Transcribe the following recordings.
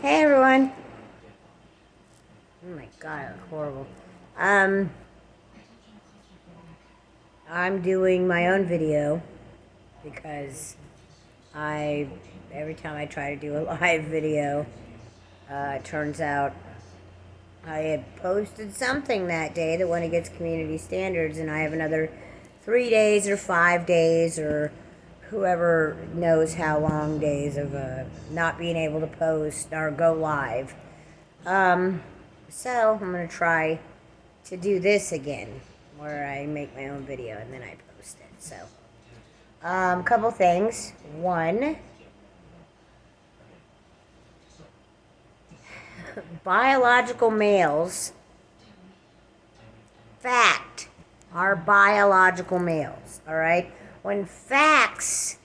Hey everyone. Oh my god, I look horrible. Um, I'm doing my own video because I every time I try to do a live video, it turns out I had posted something that day that went against community standards, and I have another 3 days or 5 days or whoever knows how long days of not being able to post or go live. Um, so I'm gonna try to do this again, where I make my own video and then I post it. So, couple things. One, biological males, fact, are biological males, all right? When facts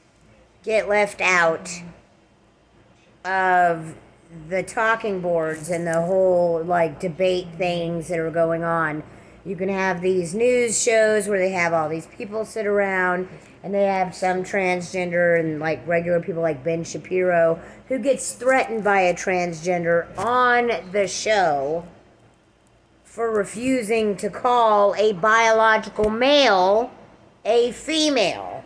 get left out of the talking boards and the whole like debate things that are going on, you can have these news shows where they have all these people sit around and they have some transgender and like regular people like Ben Shapiro who gets threatened by a transgender on the show for refusing to call a biological male a female.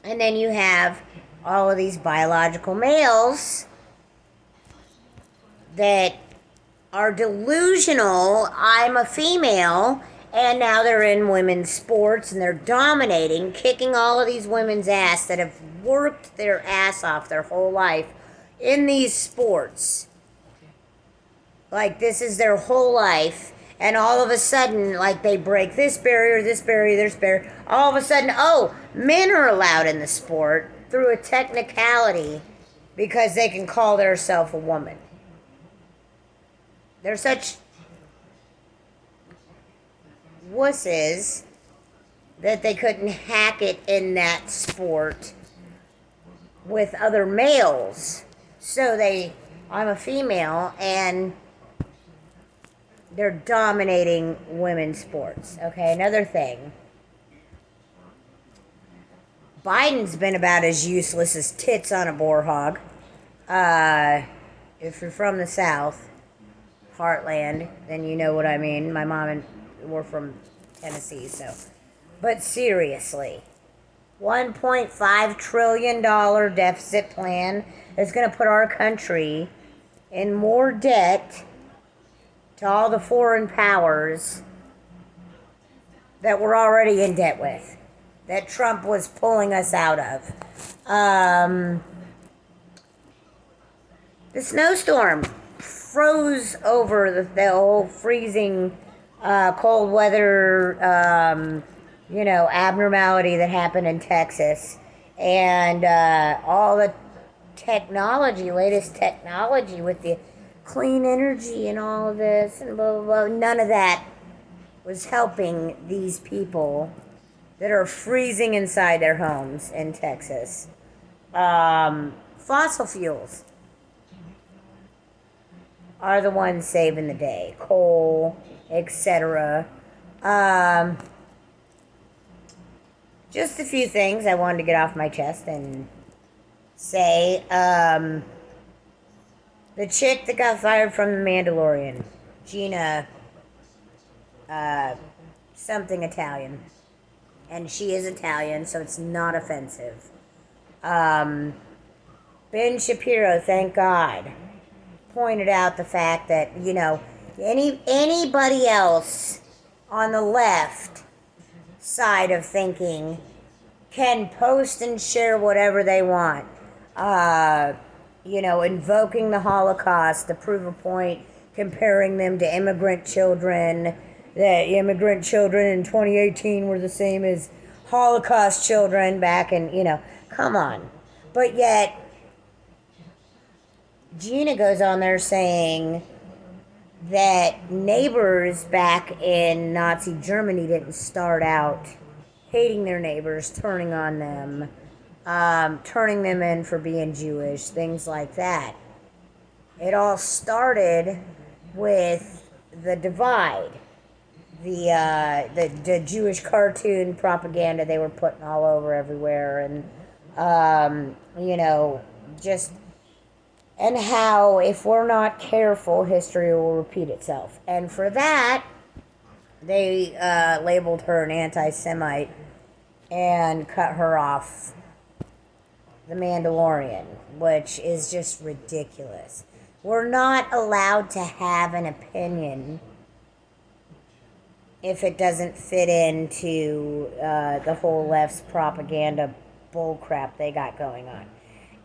And then you have all of these biological males that are delusional. I'm a female, and now they're in women's sports and they're dominating, kicking all of these women's ass that have worked their ass off their whole life in these sports. Like, this is their whole life. And all of a sudden, like, they break this barrier, this barrier, this barrier. All of a sudden, oh, men are allowed in the sport through a technicality because they can call themselves a woman. They're such wusses that they couldn't hack it in that sport with other males. So I'm a female, and they're dominating women's sports. Okay, another thing. Biden's been about as useless as tits on a boar hog. If you're from the South, heartland, then you know what I mean. My mom and we're from Tennessee, so. But seriously, $1.5 trillion deficit plan is going to put our country in more debt to all the foreign powers that we're already in debt with, that Trump was pulling us out of. The snowstorm froze over the whole freezing cold weather, abnormality that happened in Texas. And all the latest technology with the clean energy and all of this and blah, blah, blah. None of that was helping these people that are freezing inside their homes in Texas. Fossil fuels are the ones saving the day. Coal, etc. Just a few things I wanted to get off my chest and say. The chick that got fired from The Mandalorian, Gina, something Italian. And she is Italian, so it's not offensive. Ben Shapiro, thank God, pointed out the fact that, anybody else on the left side of thinking can post and share whatever they want. Invoking the Holocaust to prove a point, comparing them to immigrant children, that immigrant children in 2018 were the same as Holocaust children back in, come on. But yet, Gina goes on there saying that neighbors back in Nazi Germany didn't start out hating their neighbors, turning on them, turning them in for being Jewish, things like that. It all started with the divide, the Jewish cartoon propaganda they were putting all over everywhere, and just and how if we're not careful, history will repeat itself. And for that, they labeled her an anti-Semite and cut her off The Mandalorian, which is just ridiculous. We're not allowed to have an opinion if it doesn't fit into the whole left's propaganda bullcrap they got going on.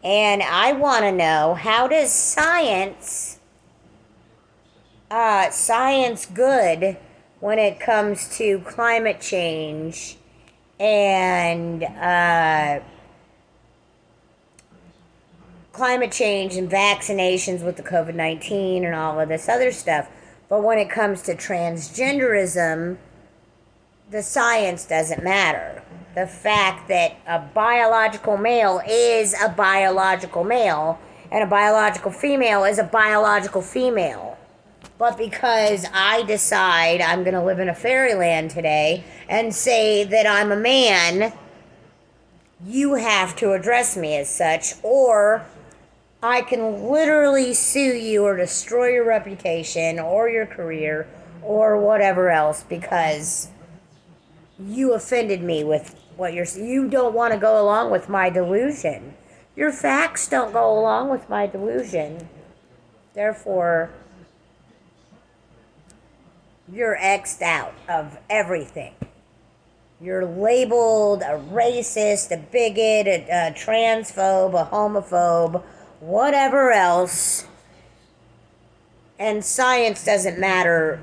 And I want to know, how does science good when it comes to climate change and vaccinations with the COVID-19 and all of this other stuff. But when it comes to transgenderism, the science doesn't matter. The fact that a biological male is a biological male and a biological female is a biological female. But because I decide I'm going to live in a fairyland today and say that I'm a man, you have to address me as such, or I can literally sue you or destroy your reputation or your career or whatever else because you offended me with what you don't want to go along with my delusion. Your facts don't go along with my delusion. Therefore, you're X'd out of everything. You're labeled a racist, a bigot, a transphobe, a homophobe, whatever else. And science doesn't matter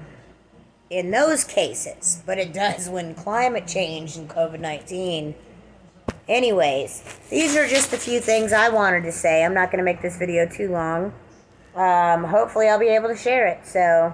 in those cases, but it does when climate change and COVID-19. Anyways, these are just a few things I wanted to say. I'm not going to make this video too long. Hopefully I'll be able to share it. So